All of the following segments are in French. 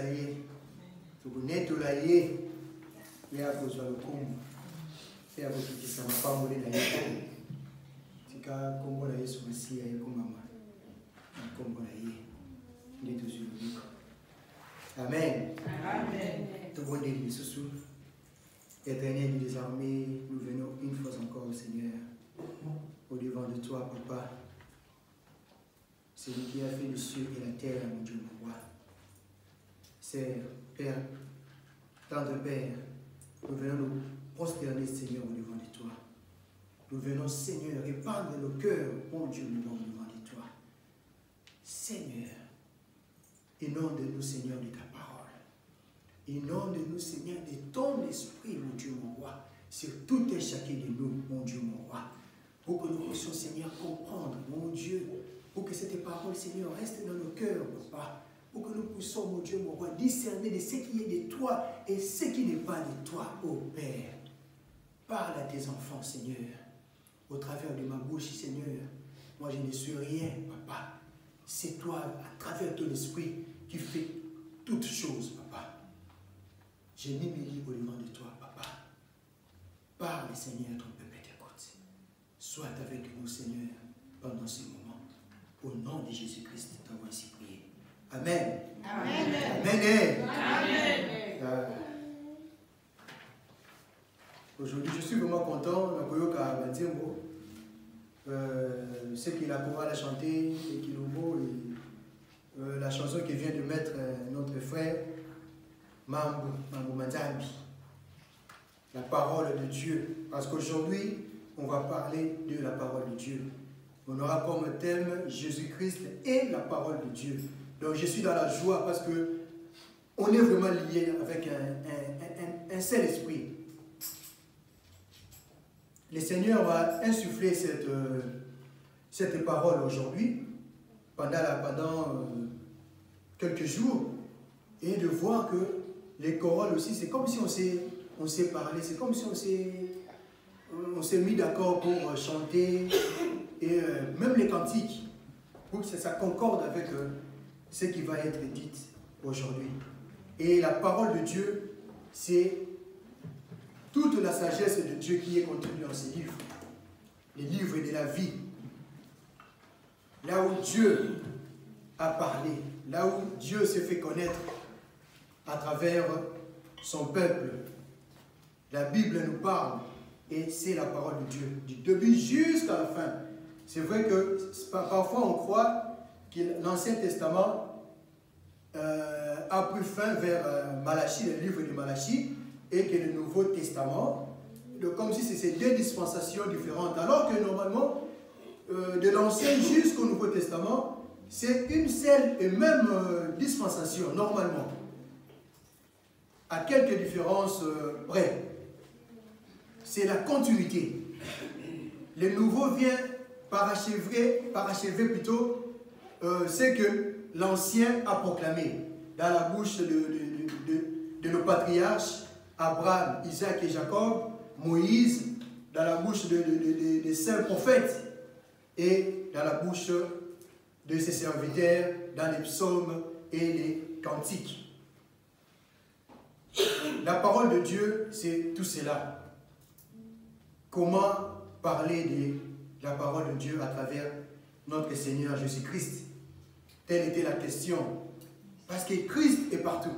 Saye, Tugunetulaye, Yakozwa Lukumu, Yakozwa Mapamule na Yeko, Tika Kombo na Yesu Masia Yeko Mama, Kombo na Ye, Ndetu Zululiko. Amen. Amen. Tout bon Dieu, Soussou. Éternel des armées, nous venons une fois encore au Seigneur, au devant de toi, Papa. Celui qui a fait le ciel et la terre, mon Dieu, mon roi. Seigneur, Père, tendre Père, nous venons nous prosterner, Seigneur, au devant de toi. Nous venons, Seigneur, répandre nos cœurs, mon Dieu, nous venons au devant de toi. Seigneur, inonde-nous, Seigneur, de ta parole. Inonde-nous, Seigneur, de ton esprit, mon Dieu, mon roi, sur tout et chacun de nous, mon Dieu, mon roi. Pour que nous puissions, Seigneur, comprendre, mon Dieu, pour que cette parole, Seigneur, reste dans nos cœurs, Papa. Pour que nous puissions, mon Dieu, mon roi, discerner de ce qui est de toi et ce qui n'est pas de toi, ô Père. Parle à tes enfants, Seigneur, au travers de ma bouche, Seigneur. Moi, je ne suis rien, Papa. C'est toi, à travers ton esprit, qui fais toutes choses, Papa. Je m'humilie au devant de toi, Papa. Parle, Seigneur, ton peuple t'écoute. Sois avec nous, Seigneur, pendant ce moment. Au nom de Jésus-Christ, nous avons ainsi prié. Amen. Amen. Amen. Amen. Aujourd'hui, je suis vraiment content. Ce qu'il a pour la chanter, et qu'il nous vaut, la chanson qui vient de mettre notre frère Mambo Manzambi. La parole de Dieu. Parce qu'aujourd'hui, on va parler de la parole de Dieu. On aura comme thème Jésus-Christ et la parole de Dieu. Donc je suis dans la joie parce que on est vraiment lié avec un seul esprit. Le Seigneur va insuffler cette parole aujourd'hui, pendant quelques jours, et de voir que les chorales aussi, c'est comme si on s'est parlé, c'est comme si on s'est mis d'accord pour chanter, et même les cantiques, pour que ça concorde avec ce qui va être dit aujourd'hui. Et la parole de Dieu, c'est toute la sagesse de Dieu qui est contenue dans ces livres, les livres de la vie. Là où Dieu a parlé, là où Dieu s'est fait connaître à travers son peuple. La Bible nous parle et c'est la parole de Dieu, du début jusqu'à la fin. C'est vrai que parfois on croit que l'Ancien Testament a pris fin vers Malachie, le livre de Malachie, et que le Nouveau Testament, comme si c'était deux dispensations différentes, alors que normalement, de l'Ancien jusqu'au Nouveau Testament, c'est une seule et même dispensation, normalement, à quelques différences près. C'est la continuité. Le Nouveau vient parachever plutôt ce que l'Ancien a proclamé dans la bouche de nos patriarches, Abraham, Isaac et Jacob, Moïse, dans la bouche des saints prophètes et dans la bouche de ses serviteurs, dans les psaumes et les cantiques. La parole de Dieu, c'est tout cela. Comment parler de la parole de Dieu à travers notre Seigneur Jésus-Christ? Telle était la question. Parce que Christ est partout.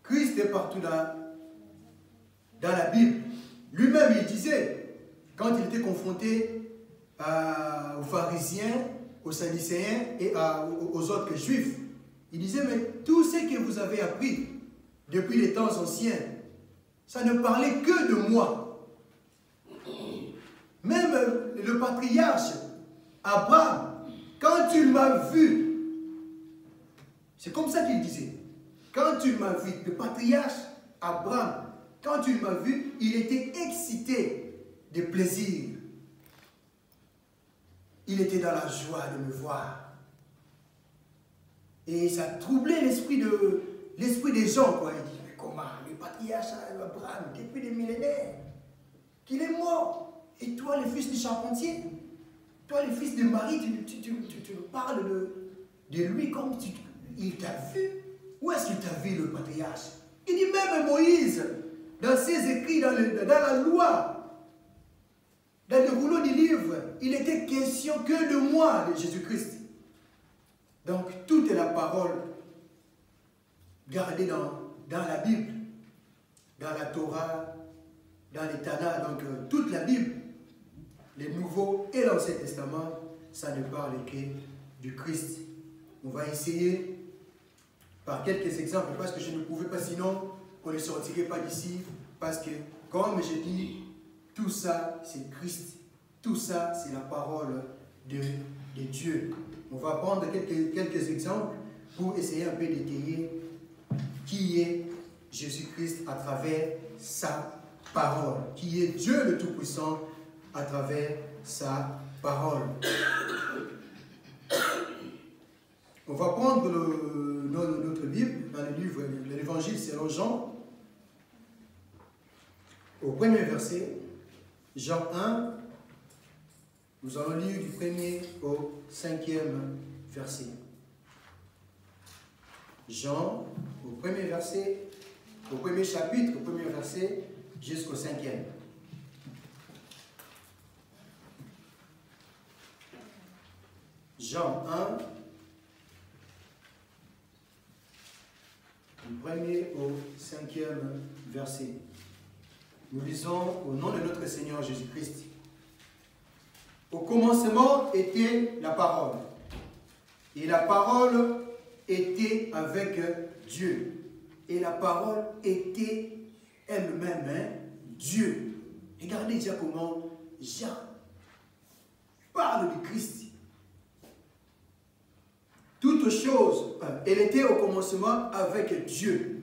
Christ est partout dans la Bible. Lui-même, il disait, quand il était confronté aux pharisiens, aux sadducéens et aux autres juifs, il disait, mais tout ce que vous avez appris depuis les temps anciens, ça ne parlait que de moi. Même le patriarche Abraham, quand tu m'as vu, c'est comme ça qu'il disait, quand tu m'as vu, le patriarche Abraham, quand tu m'as vu, il était excité de plaisir. Il était dans la joie de me voir. Et ça troublait l'esprit des gens, quoi. Il dit, mais comment, le patriarche Abraham, depuis des millénaires, qu'il est mort. Et toi, le fils du charpentier, toi, le fils de Marie, tu me parles de lui comme il t'a vu. Où est-ce que tu as vu le patriarche? Il dit même Moïse, dans ses écrits, dans la loi, dans le rouleau du livre, il était question que de moi, de Jésus-Christ. Donc, toute la parole gardée dans la Bible, dans la Torah, dans les Tanakh, donc toute la Bible, les Nouveaux et l'Ancien Testament, ça ne parle que du Christ. On va essayer par quelques exemples, parce que je ne pouvais pas, sinon on ne sortirait pas d'ici, parce que, comme je dis, tout ça, c'est Christ. Tout ça, c'est la parole de Dieu. On va prendre quelques exemples pour essayer un peu d'étayer qui est Jésus-Christ à travers sa parole, qui est Dieu le Tout-Puissant à travers sa parole. On va prendre notre Bible dans le livre de l'Évangile selon Jean, au premier verset, Jean 1, nous allons lire du 1er au 5e verset. Jean, au premier verset, au premier chapitre, au premier verset, jusqu'au 5e. Jean 1, du 1er au 5e verset. Nous lisons au nom de notre Seigneur Jésus-Christ. Au commencement était la parole, et la parole était avec Dieu, et la parole était elle-même Dieu. Regardez déjà comment Jean parle du Christ. Toutes choses, elle était au commencement avec Dieu.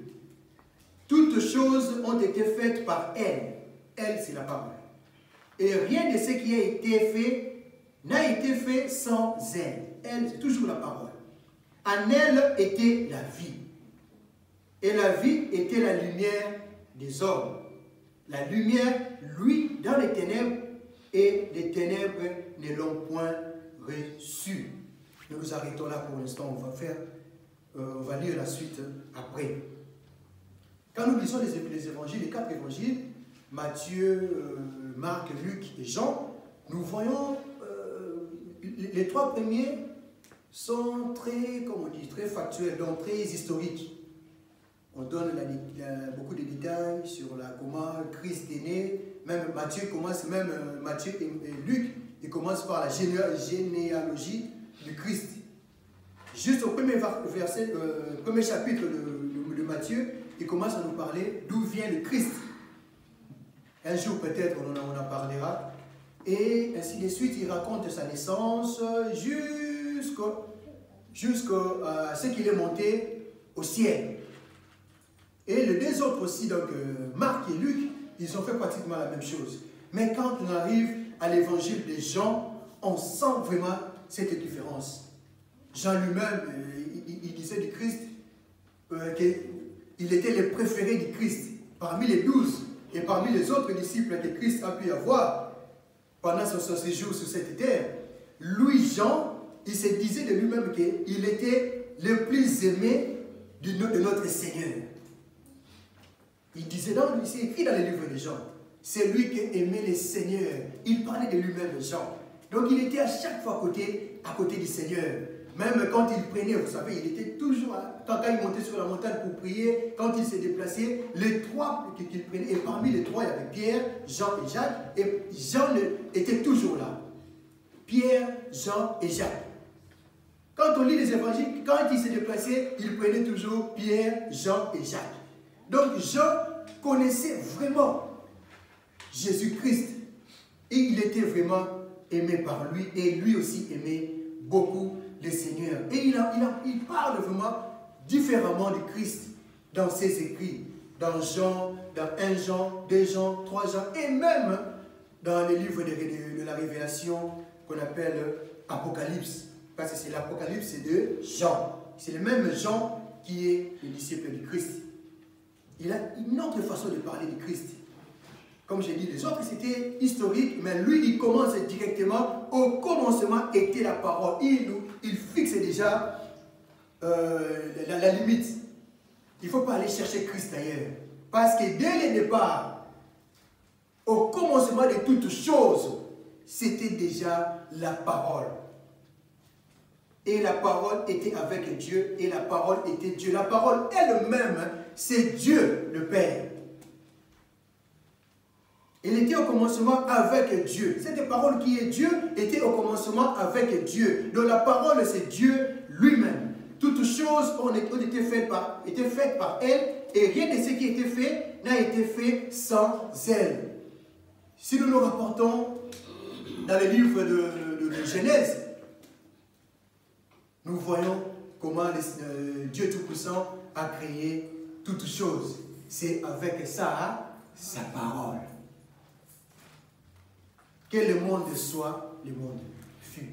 Toutes choses ont été faites par elle. Elle, c'est la parole. Et rien de ce qui a été fait n'a été fait sans elle. Elle, c'est toujours la parole. En elle était la vie. Et la vie était la lumière des hommes. La lumière, lui, dans les ténèbres, et les ténèbres ne l'ont point reçue. Nous nous arrêtons là pour l'instant. On va lire la suite après. Quand nous lisons les évangiles, les 4 évangiles, Matthieu, Marc, Luc et Jean, nous voyons les 3 premiers sont très, comme on dit, très factuels, donc très historiques. On donne beaucoup de détails sur comment Christ est né. Même Matthieu et Luc, ils commencent par la généalogie du Christ. Juste au premier chapitre de Matthieu, il commence à nous parler d'où vient le Christ. Un jour peut-être on en parlera. Et ainsi de suite, il raconte sa naissance jusqu'à ce qu'il est monté au ciel. Et les 2 autres aussi, donc Marc et Luc, ils ont fait pratiquement la même chose. Mais quand on arrive à l'évangile de Jean, on sent vraiment cette différence. Jean lui-même, il disait du Christ qu'il était le préféré du Christ parmi les 12 et parmi les autres disciples que Christ a pu avoir pendant son séjour sur cette terre. Lui, Jean, il se disait de lui-même qu'il était le plus aimé de notre Seigneur. Il disait, c'est écrit dans les livres de Jean, c'est lui qui aimait le Seigneur. Il parlait de lui-même, Jean. Donc il était à chaque fois à côté du Seigneur. Même quand il prenait, vous savez, il était toujours là. Quand il montait sur la montagne pour prier, quand il s'est déplacé, les 3 qu'il prenait, et parmi les 3, il y avait Pierre, Jean et Jacques, et Jean était toujours là. Pierre, Jean et Jacques. Quand on lit les évangiles, quand il s'est déplacé, il prenait toujours Pierre, Jean et Jacques. Donc Jean connaissait vraiment Jésus-Christ. Et il était vraiment aimé par lui, et lui aussi aimait beaucoup le Seigneur. Et il parle vraiment différemment du Christ dans ses écrits, dans Jean, dans 1 Jean, 2 Jean, 3 Jean, et même dans les livres de la Révélation qu'on appelle Apocalypse. Parce que c'est l'Apocalypse de Jean. C'est le même Jean qui est le disciple du Christ. Il a une autre façon de parler du Christ. Comme j'ai dit, les autres c'était historique, mais lui il commence directement. Au commencement était la parole. Il fixe déjà la limite. Il ne faut pas aller chercher Christ ailleurs. Parce que dès le départ, au commencement de toutes choses, c'était déjà la parole. Et la parole était avec Dieu, et la parole était Dieu. La parole elle-même, c'est Dieu le Père. Il était au commencement avec Dieu. Cette parole qui est Dieu était au commencement avec Dieu. Donc la parole, c'est Dieu lui-même. Toutes choses ont été faites par elle, et rien de ce qui a été fait n'a été fait sans elle. Si nous nous rapportons dans le livre de Genèse, nous voyons comment Dieu Tout-Puissant a créé toutes choses. C'est avec sa parole. Que le monde soit, le monde fut.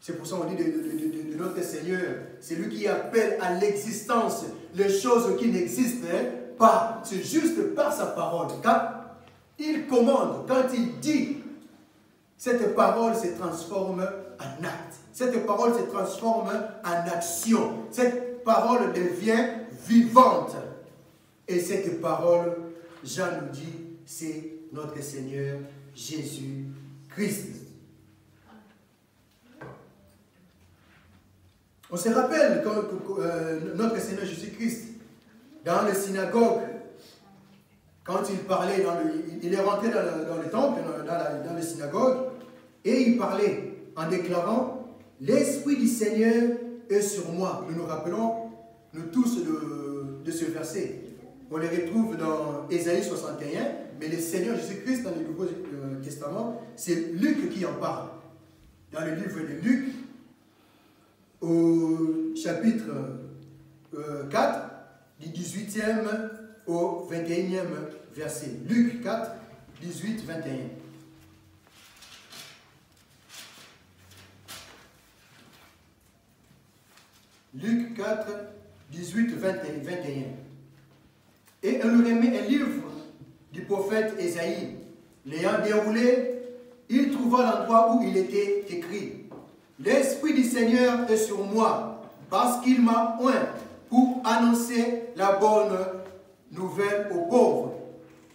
C'est pour ça qu'on dit de notre Seigneur, c'est lui qui appelle à l'existence les choses qui n'existent pas. C'est juste par sa parole. Quand il commande, quand il dit, cette parole se transforme en acte. Cette parole se transforme en action. Cette parole devient vivante. Et cette parole, Jean nous dit, c'est notre Seigneur Jésus-Christ. On se rappelle quand notre Seigneur Jésus-Christ, dans la synagogue, quand il parlait, il est rentré dans le temple, dans la synagogue, et il parlait en déclarant, « L'Esprit du Seigneur est sur moi ». Nous nous rappelons, nous tous, de ce verset. On le retrouve dans Ésaïe 61, mais le Seigneur Jésus-Christ, dans le Nouveau Testament, c'est Luc qui en parle. Dans le livre de Luc, au chapitre 4, du 18e au 21e verset. Luc 4, 18, 21. Luc 4, 18, 21. Et on lui remet un livre du prophète Ésaïe. L'ayant déroulé, il trouva l'endroit où il était écrit. L'Esprit du Seigneur est sur moi, parce qu'il m'a oint pour annoncer la bonne nouvelle aux pauvres.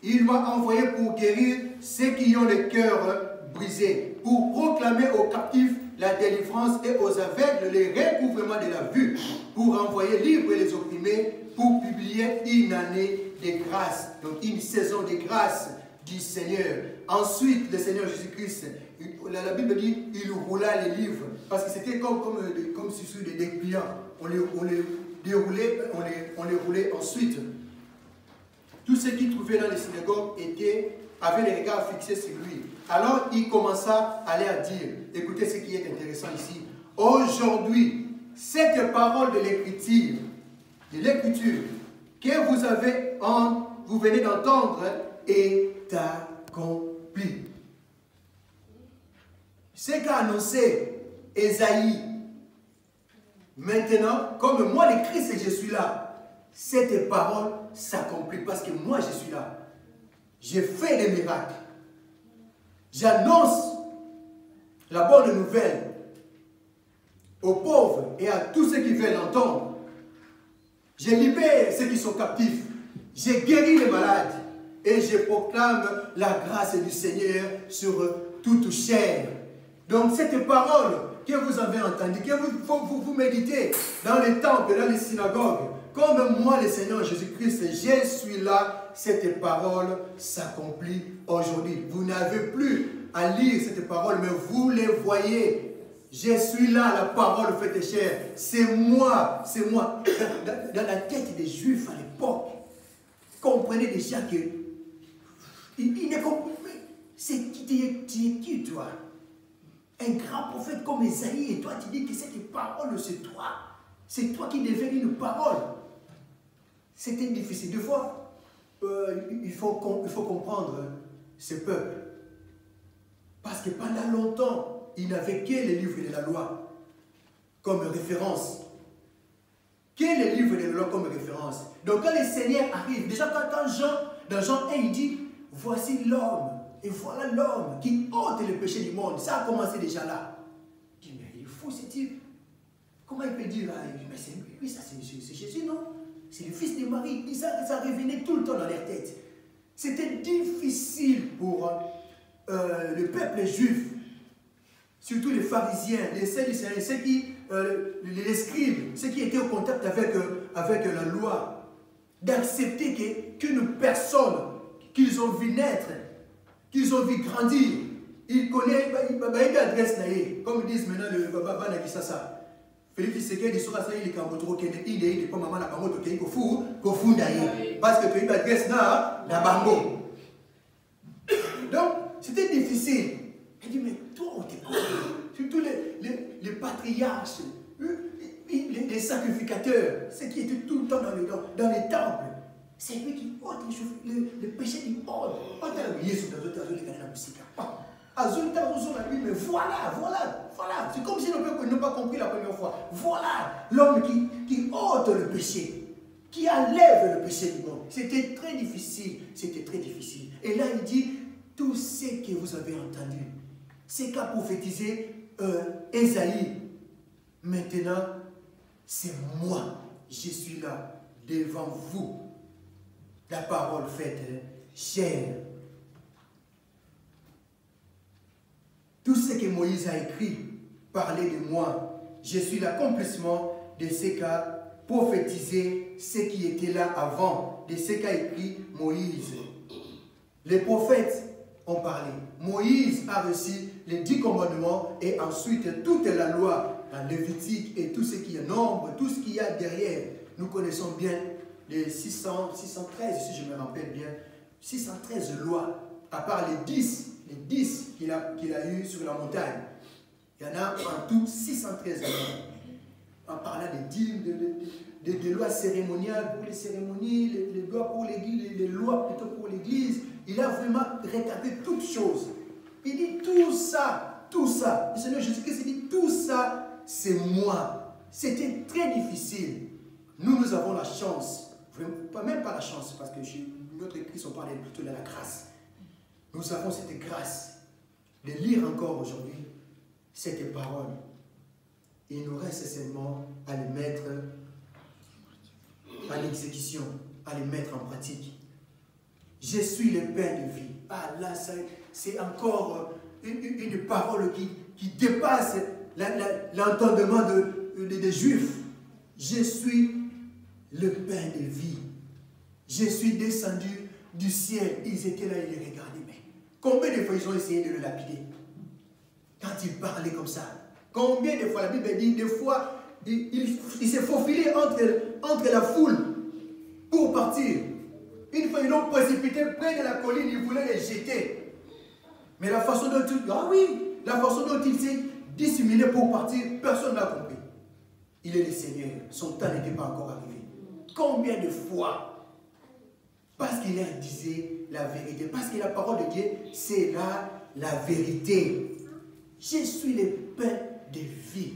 Il m'a envoyé pour guérir ceux qui ont le cœur brisé, pour proclamer aux captifs la délivrance et aux aveugles le recouvrement de la vue, pour envoyer libres les opprimés, pour publier une année de grâce, donc une saison de grâce du Seigneur. Ensuite, le Seigneur Jésus-Christ, la Bible dit, il roula les livres, parce que c'était comme si c'était des dépliants. On les déroulait, on les roulait ensuite. Tous ceux qui trouvaient dans les synagogues avaient les regards fixés sur lui. Alors il commença à leur dire, écoutez ce qui est intéressant ici, aujourd'hui, cette parole de l'écriture que vous venez d'entendre est accomplie. Ce qu'a annoncé Ésaïe, maintenant, comme moi le Christ je suis là, cette parole s'accomplit parce que moi je suis là. J'ai fait des miracles. J'annonce la bonne nouvelle aux pauvres et à tous ceux qui veulent l'entendre. Je libère ceux qui sont captifs. Je guéris les malades. Et je proclame la grâce du Seigneur sur toute chair. Donc cette parole que vous avez entendue, que vous méditez dans les temples, dans les synagogues, comme moi, le Seigneur Jésus-Christ, je suis là, cette parole s'accomplit aujourd'hui. Vous n'avez plus à lire cette parole, mais vous les voyez. Je suis là, la parole faite chair. C'est moi, c'est moi. Dans la tête des Juifs à l'époque, comprenez déjà que il ne comprenait. C'est qui toi? Un grand prophète comme Esaïe, et toi tu dis que cette parole, c'est toi. C'est toi qui deviens une parole. C'était difficile. Des fois, il faut comprendre ce peuple. Parce que pendant longtemps, il n'avait que les livres de la loi comme référence. Que les livres de la loi comme référence. Donc quand le Seigneur arrive, déjà dans Jean 1, il dit, voici l'homme, et voilà l'homme qui ôte le péché du monde. Ça a commencé déjà là. Il dit, mais il est fou ce type. Comment il peut dire, mais c'est lui, ça c'est Jésus, non? c'est le fils de Marie. Ça revenait tout le temps dans leur tête. C'était difficile pour le peuple juif, surtout les pharisiens, les sadducéens, les scribes, ceux qui étaient au contact avec la loi, d'accepter qu'une personne qu'ils ont vu naître, qu'ils ont vu grandir, ils connaissent, l'adresse, comme ils disent maintenant le Baba Nakisasa. Félix Tshisekedi dit ça, il est quand il est pas maman la bango to kei ko funda parce que tu as l'adresse na bango. Donc c'était difficile. Il dit mais toi t'es quoi? Surtout les patriarches, les sacrificateurs, ceux qui étaient tout le temps dans les temples. C'est lui qui ôte le péché du monde. Mais voilà. C'est comme si le peuple n'a pas compris la première fois. Voilà l'homme qui ôte le péché, qui enlève le péché du monde. C'était très difficile. Et là, il dit, tout ce que vous avez entendu, c'est qu'a prophétisé Ésaïe. Maintenant, c'est moi. Je suis là, devant vous. La parole faite chair. Tout ce que Moïse a écrit parlait de moi. Je suis l'accomplissement de ce qu'a prophétisé ce qui était là avant, de ce qu'a écrit Moïse. Les prophètes ont parlé. Moïse a reçu les 10 commandements et ensuite toute la loi, la Lévitique et tout ce qui est nombre, tout ce qu'il y a derrière. Nous connaissons bien les 613, si je me rappelle bien, 613 lois, à part les 10 qu'il a eu sur la montagne. Il y en a en tout 613 lois. En parlant des dîmes, des lois cérémoniales pour les cérémonies, les lois pour l'église, les lois plutôt pour l'église. Il a vraiment rétabli toutes choses. Il dit tout ça. Le Seigneur Jésus-Christ dit tout ça, c'est moi. C'était très difficile. Nous avons la chance. Même pas la chance, parce que chez notre Christ, on parlait plutôt de la grâce. Nous avons cette grâce de lire encore aujourd'hui cette parole. Il nous reste seulement à les mettre à l'exécution, à les mettre en pratique. Je suis le pain de vie. Ah là, c'est encore une parole qui dépasse l'entendement des Juifs. Je suis le pain de vie. Je suis descendu du ciel. Ils étaient là, ils les regardaient. Mais combien de fois ils ont essayé de le lapider? Quand il parlait comme ça. Combien de fois la Bible dit, des fois, il s'est faufilé entre la foule pour partir. Une fois, ils l'ont précipité près de la colline, ils voulaient les jeter. Mais la façon dont il s'est dissimulé pour partir, personne n'a compris. Il est le Seigneur. Son temps n'était pas encore arrivé. Combien de fois? Parce qu'il disait la vérité. Parce que la parole de Dieu, c'est la vérité. Je suis le pain de vie.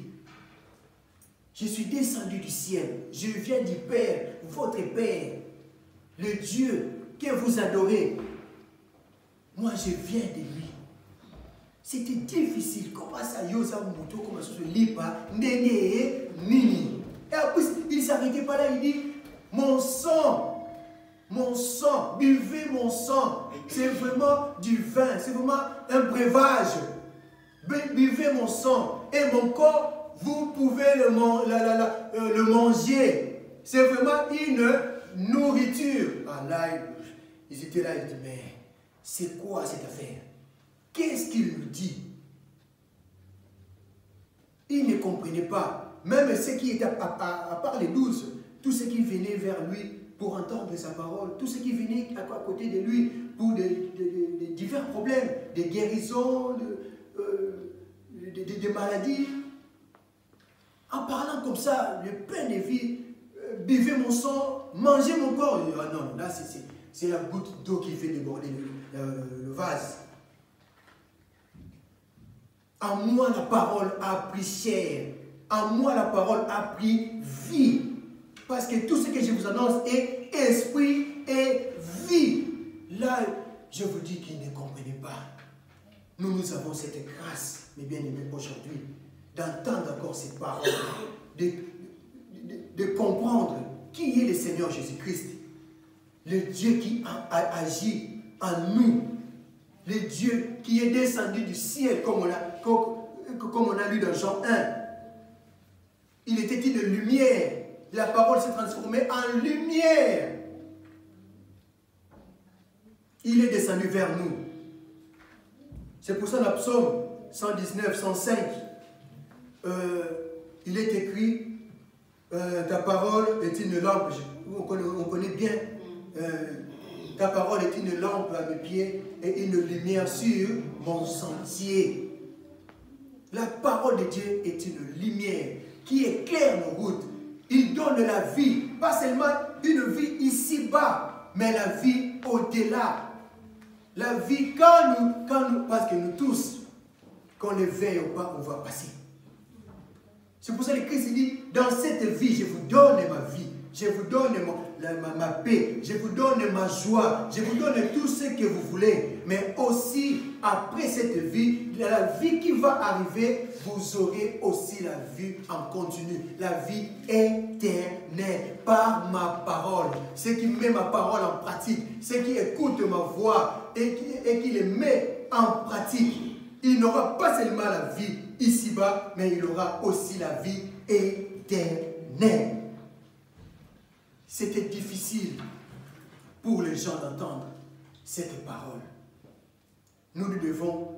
Je suis descendu du ciel. Je viens du Père, votre Père. Le Dieu que vous adorez. Moi, je viens de lui. C'était difficile. Comment ça, Yosa Mouto, comment ça se lit pas, Nene, Nini. Et après, il ne s'arrêtait pas là, il dit, mon sang, buvez mon sang. C'est vraiment du vin, c'est vraiment un breuvage. Buvez mon sang. Et mon corps, vous pouvez le manger. C'est vraiment une nourriture. Ah là, ils étaient là, ils disaient, mais c'est quoi cette affaire? Qu'est-ce qu'il nous dit? Ils ne comprenaient pas. Même ceux qui étaient, à part les 12, tous ceux qui venaient vers lui pour entendre sa parole, tous ceux qui venaient à côté de lui pour des divers problèmes, des guérisons, des maladies. En parlant comme ça, le pain de vie, buvez mon sang, mangez mon corps. Ah non, là c'est la goutte d'eau qui fait déborder le vase. En moi la parole a pris chair. En moi la parole a pris vie. Parce que tout ce que je vous annonce est esprit et vie. Là, je vous dis qu'ils ne comprenaient pas. Nous avons cette grâce, mes bien-aimés, aujourd'hui, d'entendre encore ces paroles, de comprendre qui est le Seigneur Jésus-Christ. Le Dieu qui a agi en nous. Le Dieu qui est descendu du ciel, comme on a lu dans Jean 1. Il était une lumière. La parole s'est transformée en lumière. Il est descendu vers nous. C'est pour ça dans le psaume 119, 105, il est écrit, ta parole est une lampe, on connaît bien, ta parole est une lampe à mes pieds et une lumière sur mon sentier. La parole de Dieu est une lumière qui éclaire nos routes. Il donne la vie, pas seulement une vie ici-bas, mais la vie au-delà. La vie quand nous, parce que nous tous, qu'on le veuille ou pas, on va passer. C'est pour ça que Christ dit, dans cette vie, je vous donne ma vie, je vous donne ma paix, je vous donne ma joie, je vous donne tout ce que vous voulez. Mais aussi, après cette vie, la vie qui va arriver, vous aurez aussi la vie en continu, la vie éternelle, par ma parole. Ceux qui mettent ma parole en pratique, ceux qui écoutent ma voix et qui les met en pratique, il n'aura pas seulement la vie ici-bas, mais il aura aussi la vie éternelle. C'était difficile pour les gens d'entendre cette parole. Nous devons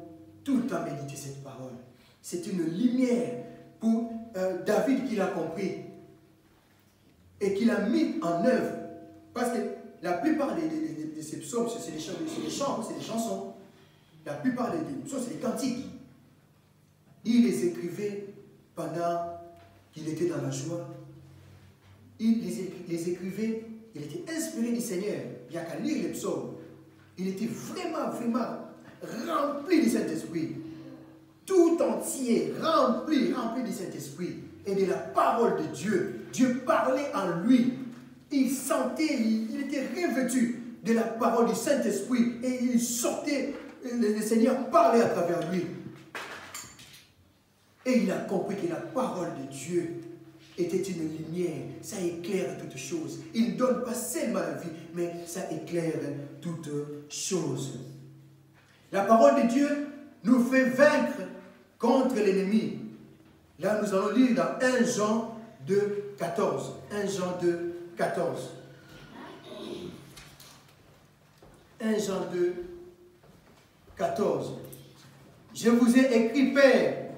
tout le temps méditer cette parole. C'est une lumière pour David qui l'a compris et qui l'a mis en œuvre. Parce que la plupart de ces psaumes, c'est des chants, c'est des chansons. La plupart des psaumes, c'est des cantiques. Il les écrivait pendant qu'il était dans la joie. Il les écrivait, il était inspiré du Seigneur. Il n'y a qu'à lire les psaumes. Il était vraiment, vraiment rempli du Saint-Esprit. Tout entier, rempli du Saint-Esprit et de la parole de Dieu. Dieu parlait en lui. Il sentait, il était revêtu de la parole du Saint-Esprit et il sortait, le Seigneur parlait à travers lui. Et il a compris que la parole de Dieu était une lumière, ça éclaire toutes choses. Il ne donne pas seulement la vie, mais ça éclaire toutes choses. La parole de Dieu nous fait vaincre contre l'ennemi. Là, nous allons lire dans 1 Jean 2, 14. 1 Jean 2, 14. 1 Jean 2, 14. Je vous ai écrit, Père,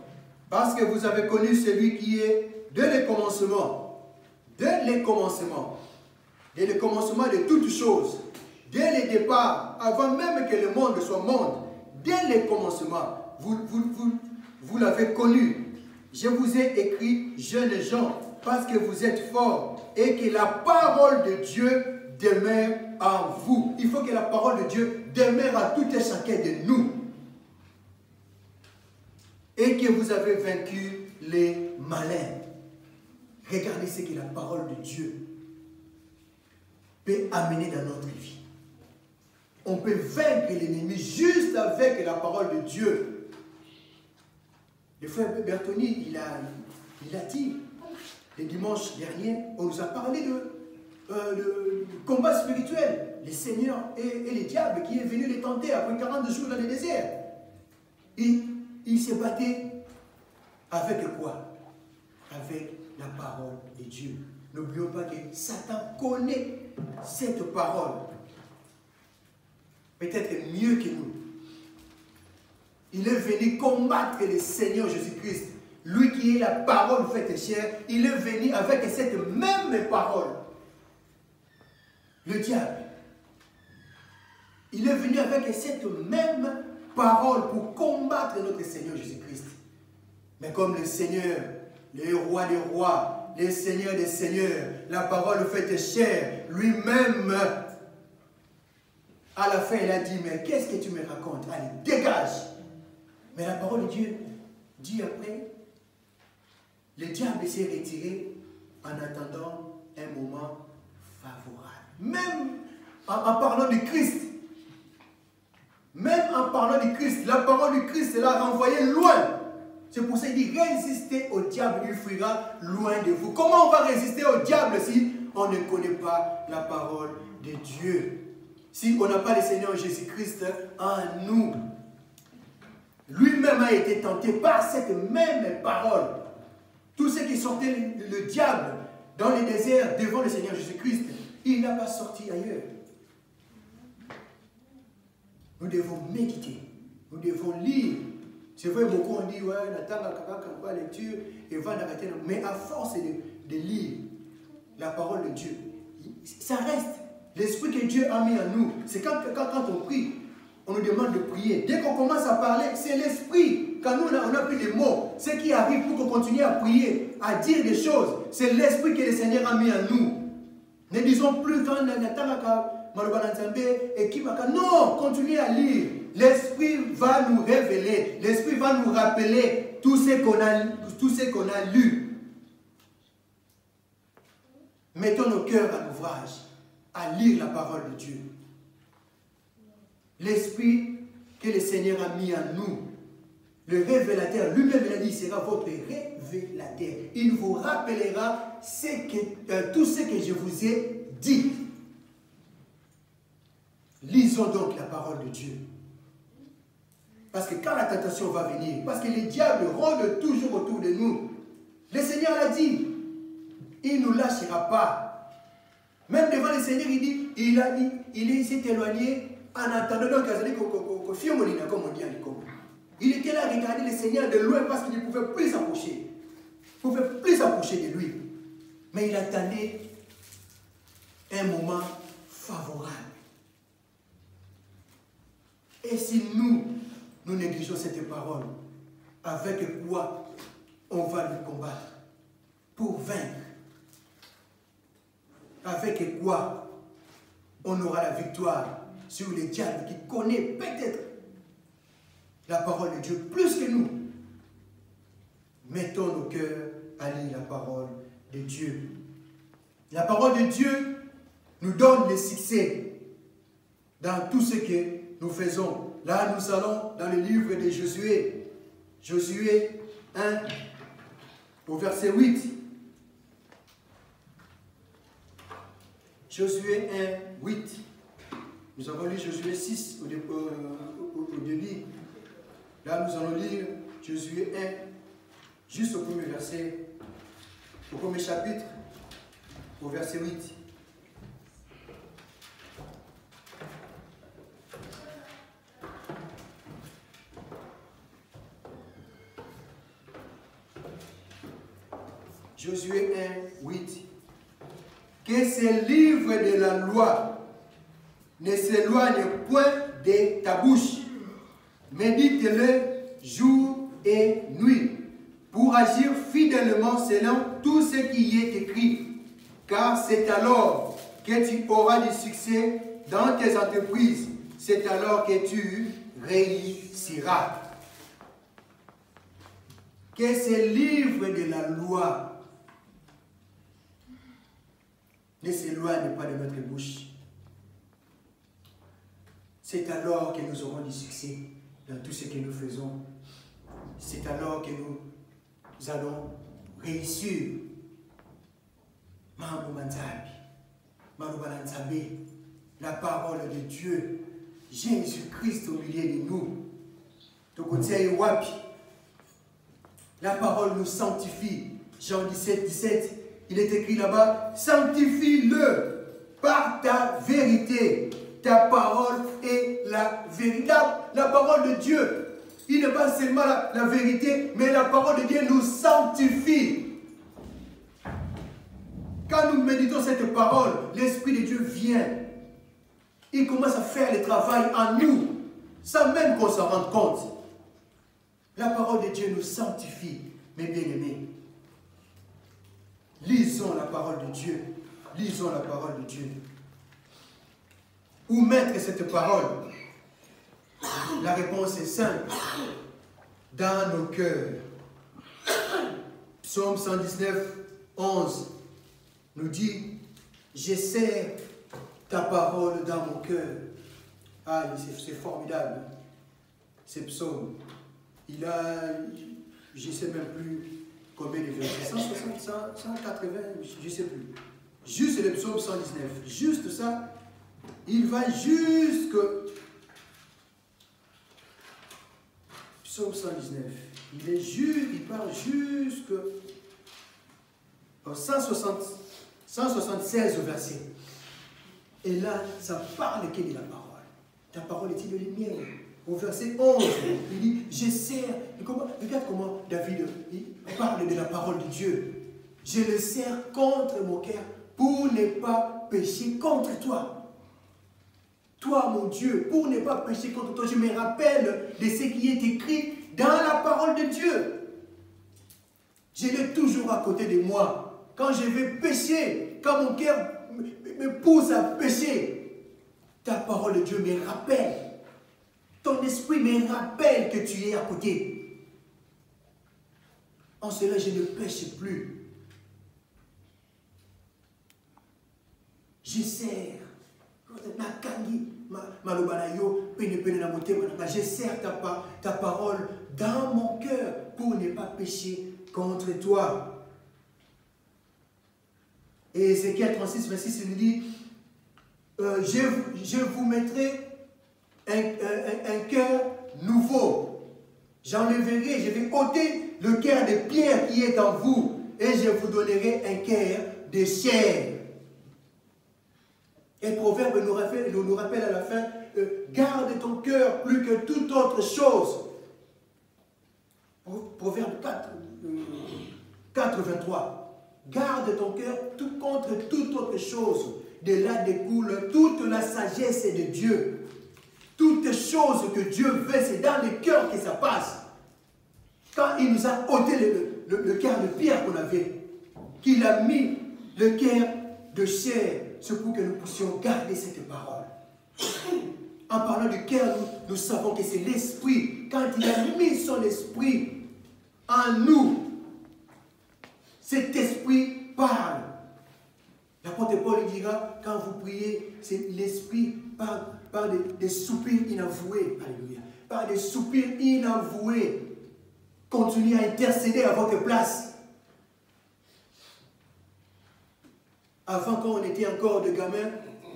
parce que vous avez connu celui qui est dès le commencement, dès le commencement de toutes choses, dès le départ, avant même que le monde soit monde, dès le commencement, vous l'avez connu. Je vous ai écrit, jeunes gens, parce que vous êtes forts et que la parole de Dieu demeure en vous. Il faut que la parole de Dieu demeure à tout et chacun de nous. Et que vous avez vaincu les malins. Regardez ce que la parole de Dieu peut amener dans notre vie. On peut vaincre l'ennemi juste avec la parole de Dieu. Le frère Bertoni, il a dit, le dimanche dernier, on nous a parlé de combat spirituel. Le Seigneur et le diable qui est venu les tenter après 40 jours dans le désert. Il se battait avec quoi? Avec la parole de Dieu. N'oublions pas que Satan connaît cette parole. Peut-être mieux que nous. Il est venu combattre le Seigneur Jésus-Christ. Lui qui est la parole faite chair, il est venu avec cette même parole. Le diable. Il est venu avec cette même parole pour combattre notre Seigneur Jésus-Christ. Mais comme le Seigneur, le roi des rois, le Seigneur des seigneurs, la parole faite chair, lui-même, à la fin, il a dit, mais qu'est-ce que tu me racontes? Allez, dégage! Mais la parole de Dieu dit après, le diable s'est retiré en attendant un moment favorable. Même en parlant du Christ, la parole du Christ l'a renvoyé loin. C'est pour ça qu'il dit, résistez au diable, il fuira loin de vous. Comment on va résister au diable si on ne connaît pas la parole de Dieu. Si on n'a pas le Seigneur Jésus-Christ en nous, lui-même a été tenté par cette même parole. Tout ce qui sortait le diable dans les déserts devant le Seigneur Jésus-Christ, il n'a pas sorti ailleurs. Nous devons méditer, nous devons lire. C'est vrai, beaucoup ont dit, ouais, la lecture, et va d'arrêter. Mais à force de lire la parole de Dieu, ça reste. L'esprit que Dieu a mis en nous, c'est quand on prie, on nous demande de prier. Dès qu'on commence à parler, c'est l'esprit. Quand nous, on n'a plus de mots, ce qui arrive pour qu'on continue à prier, à dire des choses, c'est l'esprit que le Seigneur a mis en nous. Ne disons plus quand on a non, continuez à lire. L'esprit va nous révéler, l'esprit va nous rappeler tout ce qu'on a lu. Mettons nos cœurs à l'ouvrage, à lire la parole de Dieu. L'esprit que le Seigneur a mis en nous, le révélateur, lui-même il a dit, il sera votre révélateur. Il vous rappellera tout ce que je vous ai dit. Lisons donc la parole de Dieu. Parce que quand la tentation va venir, parce que les diables rôdent toujours autour de nous, le Seigneur l'a dit, il ne nous lâchera pas. Même devant le Seigneur, il dit, il s'est éloigné en attendant donc comme on dit à l'école. Il était là à regarder le Seigneur de loin parce qu'il ne pouvait plus s'approcher. Il ne pouvait plus s'approcher de lui. Mais il attendait un moment favorable. Et si nous négligeons cette parole, avec quoi on va nous combattre pour vaincre? Avec quoi on aura la victoire sur les diables qui connaissent peut-être la parole de Dieu plus que nous? Mettons nos cœurs à lire la parole de Dieu. La parole de Dieu nous donne le succès dans tout ce que nous faisons. Là, nous allons dans le livre de Josué. Josué 1, au verset 8. Josué 1, 8. Nous avons lu Josué 6 au début. Là, nous allons lire Josué 1, juste au premier verset, au premier chapitre, au verset 8. Josué 1, 8. Que ce livre de la loi ne s'éloigne point de ta bouche. Médite-le jour et nuit pour agir fidèlement selon tout ce qui y est écrit. Car c'est alors que tu auras du succès dans tes entreprises. C'est alors que tu réussiras. Que ce livre de la loi ne s'éloigne pas de notre bouche. C'est alors que nous aurons du succès dans tout ce que nous faisons. C'est alors que nous allons réussir. La parole de Dieu, Jésus-Christ au milieu de nous. La parole nous sanctifie. Jean 17, 17. Il est écrit là-bas, sanctifie-le par ta vérité. Ta parole est la vérité. La parole de Dieu, il n'est pas seulement la vérité, mais la parole de Dieu nous sanctifie. Quand nous méditons cette parole, l'Esprit de Dieu vient. Il commence à faire le travail en nous, sans même qu'on s'en rende compte. La parole de Dieu nous sanctifie, mes bien-aimés. Lisons la parole de Dieu. Lisons la parole de Dieu. Où mettre cette parole? La réponse est simple. Dans nos cœurs. Psaume 119, 11 nous dit, je serre ta parole dans mon cœur. Ah, c'est formidable. Ce psaume. Il a, je ne sais même plus combien de versets. 160, 180, je ne sais plus. Juste le psaume 119. Juste ça. Il va jusque... Psaume 119. Il est juste, il part jusque... 176 au verset. Et là, ça parle quelle est la parole. Ta parole est-il de lumière. Au verset 11, il dit, je sers. Regarde comment David il parle de la parole de Dieu. Je le sers contre mon cœur pour ne pas pécher contre toi. Toi, mon Dieu, pour ne pas pécher contre toi, je me rappelle de ce qui est écrit dans la parole de Dieu. Je l'ai toujours à côté de moi. Quand je vais pécher, quand mon cœur me pousse à pécher, ta parole de Dieu me rappelle. Ton esprit me rappelle que tu es à côté. En cela, je ne pêche plus. Je sers. Je sers ta parole dans mon cœur pour ne pas pécher contre toi. Et Ézéchiel 36, verset 6, il nous dit, je vous mettrai un cœur nouveau. J'enlèverai, je vais ôter le cœur de pierre qui est en vous, et je vous donnerai un cœur de chair. Et Proverbe nous rappelle à la fin, garde ton cœur plus que toute autre chose. Proverbe 4, 23. Garde ton cœur tout contre toute autre chose. De là découle toute la sagesse de Dieu. Toutes choses que Dieu veut, c'est dans le cœur que ça passe. Quand il nous a ôté le cœur de pierre qu'on avait, qu'il a mis le cœur de chair, c'est pour que nous puissions garder cette parole. En parlant du cœur, nous savons que c'est l'esprit. Quand il a mis son esprit en nous, cet esprit parle. L'apôtre Paul dira, quand vous priez, c'est l'esprit par des soupirs inavoués. Alléluia. Par des soupirs inavoués. Continuez à intercéder à votre place. Avant, quand on était encore de gamins,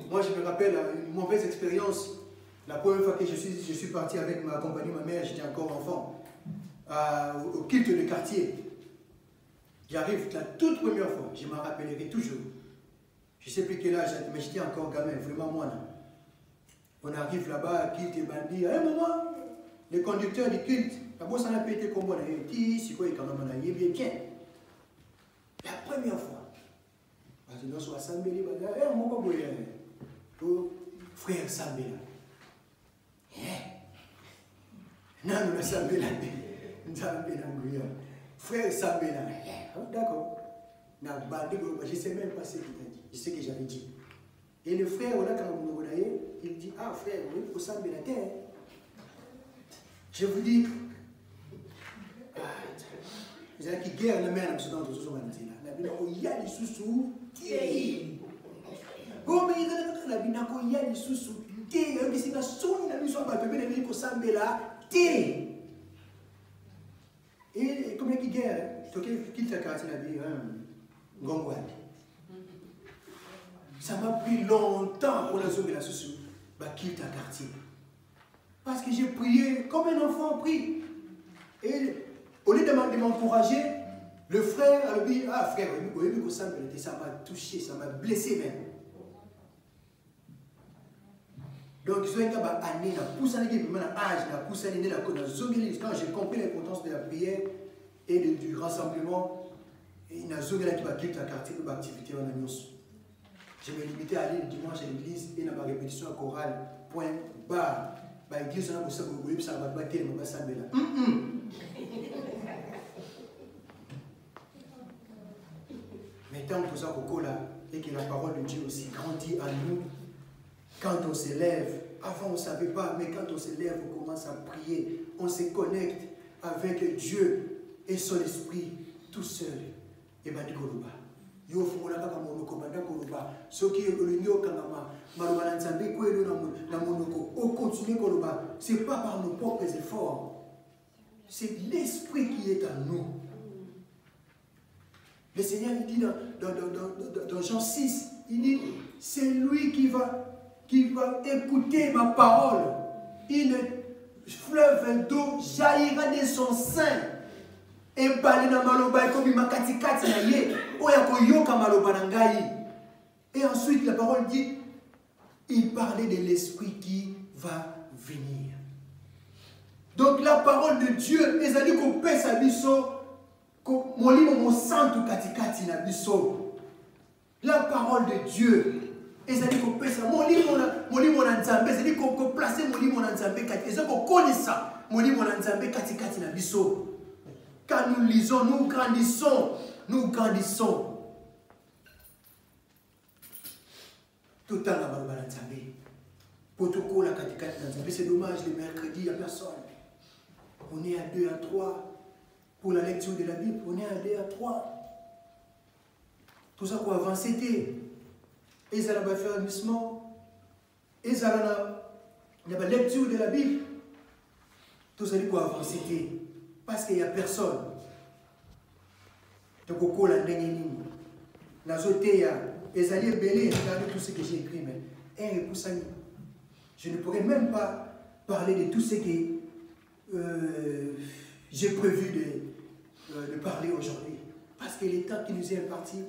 moi je me rappelle une mauvaise expérience. La première fois que je suis parti avec ma compagnie, ma mère, j'étais encore enfant, au culte de quartier. J'arrive la toute première fois, je m'en rappellerai toujours. Je ne sais plus quel âge, mais j'étais encore gamin, vraiment moi. On arrive là-bas, culte et bandit. À un moment, le conducteur du culte, d'abord ça n'a pas été comme moi, il dit, c'est quoi, il est bien tiens. La première fois. Parce que nous sommes assemblés, frère Sambela. Non, nous assemblés frère Sambela. D'accord. Je ne sais même pas ce qu'il a dit. Je sais que j'avais dit. Et le frère, il dit, ah frère, oui, pour Sambela, je vous dis, vous avez qui guerre la mer, dans tout ça, il y a des sous-sous. Bon, mais il y a des sous-sous. Il y a des sous-sous. Et comme il y a qui guerre, qui t'a cassé la vie, ça m'a pris longtemps pour la zone de la sous-sous. Quitte ta quartier. Parce que j'ai prié comme un enfant prie. Et au lieu de m'encourager, le frère a dit, ah frère, ça m'a touché, ça m'a blessé même. Donc, quand j'ai compris l'importance de la prière et du rassemblement, il y a qui va quitter la quartier de l'activité en annonce. Je me limitais à aller le dimanche à l'église et dans ma répétition chorale, point barre. L'église, on a ça va battre, on va s'amener là. Mais tant que ça, et que la parole de Dieu aussi grandit en nous, quand on se lève, avant on ne savait pas, mais quand on se lève, on commence à prier, on se connecte avec Dieu et son esprit tout seul. Et bien, yo fungula kaka monoko banda koloba soki olunyo kangama malobana nzambe kwelo na monoko on continue koloba c'est pas par nos propres efforts, c'est l'esprit qui est en nous. Le Seigneur il dit dans Jean 6, il dit, c'est lui qui va écouter ma parole. Une fleuve d'eau jaillira de son sein. Et ensuite la parole dit, il parlait de l'esprit qui va venir. Donc la parole de Dieu, ils ont dit qu'on peut s'abisso, la parole de Dieu, ils ont dit qu'on peut ça, qu'on peut placer mon livre en Nzambé, ils ont qu'on connaît ça, mon livre en Nzambé, kati na biso. Quand nous lisons, nous grandissons, nous grandissons. Tout le temps, c'est dommage, le mercredi, il n'y a personne. On est à 2 à 3 pour la lecture de la Bible. On est à 2 à 3. Tout ça pour avancer. Ils allaient faire un missement. Ils allaient la lecture de la Bible. Tout ça pour avancer. Parce qu'il n'y a personne. Donc, on a ils allaient belé, regardez tout ce que j'ai écrit. Mais je ne pourrais même pas parler de tout ce que j'ai prévu de parler aujourd'hui. Parce que le temps qui nous est imparti,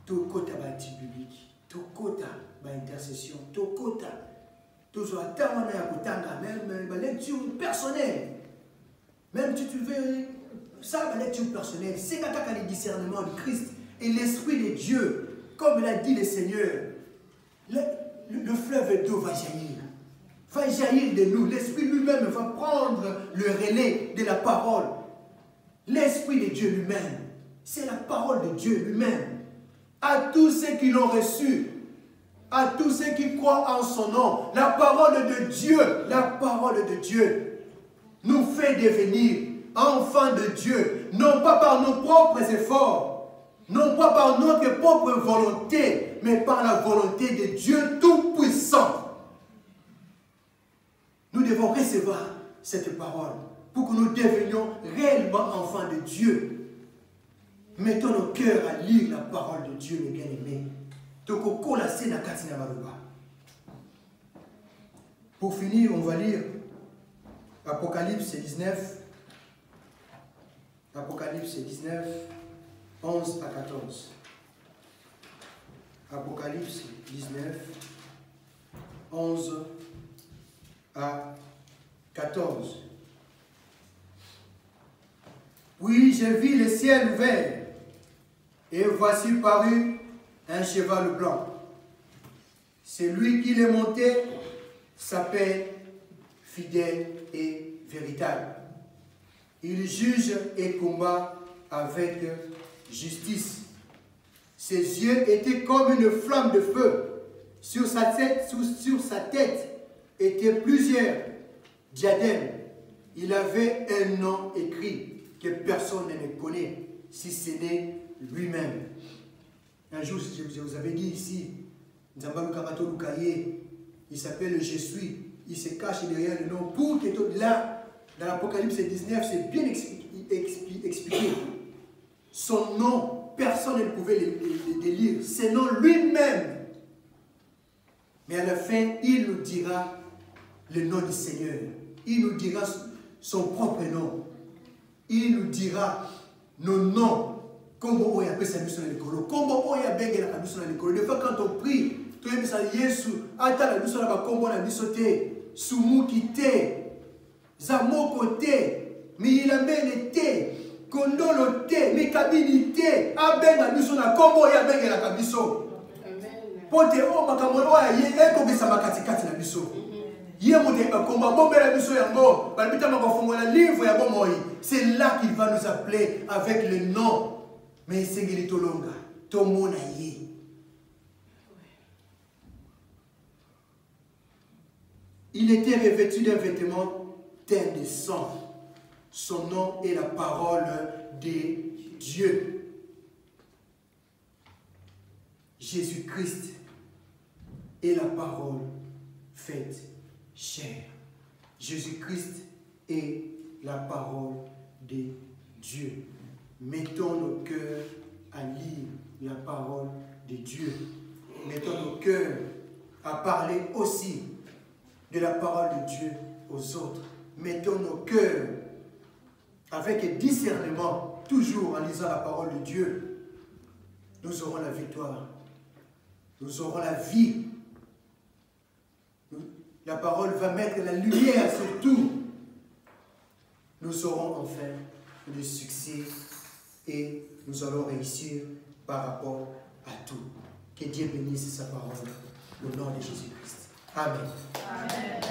tout côté bâti public, tout côté intercession, tout côté, tout soit tant même la lecture personnelle. Même si tu veux ça, la lecture personnelle, c'est quand tu as le discernement de Christ et l'Esprit de Dieu, comme l'a dit le Seigneur, le fleuve d'eau va jaillir de nous. L'Esprit lui-même va prendre le relais de la parole. L'Esprit de Dieu lui-même, c'est la parole de Dieu lui-même. À tous ceux qui l'ont reçu, à tous ceux qui croient en son nom, la parole de Dieu, nous fait devenir enfants de Dieu, non pas par nos propres efforts, non pas par notre propre volonté, mais par la volonté de Dieu Tout-Puissant. Nous devons recevoir cette parole pour que nous devenions réellement enfants de Dieu. Mettons nos cœurs à lire la parole de Dieu, mes bien-aimés. Pour finir, on va lire Apocalypse 19. Apocalypse 19, 11 à 14. Apocalypse 19, 11 à 14. Puis je vis le ciel ouvert, et voici parut un cheval blanc. Celui qui l'est monté s'appelle Fidèle et Véritable. Il juge et combat avec justice. Ses yeux étaient comme une flamme de feu. Sur sa tête étaient plusieurs diadèmes. Il avait un nom écrit que personne ne connaît, si ce n'est lui-même. Un jour, je vous avais dit ici, il s'appelle Je suis. Il se cache derrière le nom pour que là, dans l'Apocalypse 19, c'est bien expliqué. Son nom, personne ne pouvait le lire. C'est nom lui-même. Mais à la fin, il nous dira le nom du Seigneur. Il nous dira son propre nom. Il nous dira nos noms. Comment on appelle ça sur l'école. Comment on appelle ça sur l'école. Des fois, quand on prie, tu as ça Yesu. Attends, la sur la comment on a sauté. Soumukite. Zamoko te, Milamene te, Kondolo te, Mikabini te, Abenga biso na kombo ya benga la kabiso. Pote o makamono ya ye eko bisa makatikati na biso. Ye mote ba komba bombe la biso yango, ba bita makofongola livre ya bomoi. C'est là qu'il va nous appeler avec le nom. Mais sengeli tolonga, tomona ye. Il était revêtu d'un vêtement teint de sang. Son nom est la parole de Dieu. Jésus-Christ est la parole faite chair. Jésus-Christ et la parole de Dieu. Mettons nos cœurs à lire la parole de Dieu. Mettons nos cœurs à parler aussi de la parole de Dieu aux autres. Mettons nos cœurs avec discernement, toujours en lisant la parole de Dieu. Nous aurons la victoire. Nous aurons la vie. La parole va mettre la lumière sur tout. Nous aurons enfin le succès et nous allons réussir par rapport à tout. Que Dieu bénisse sa parole au nom de Jésus-Christ. Amen. Amen.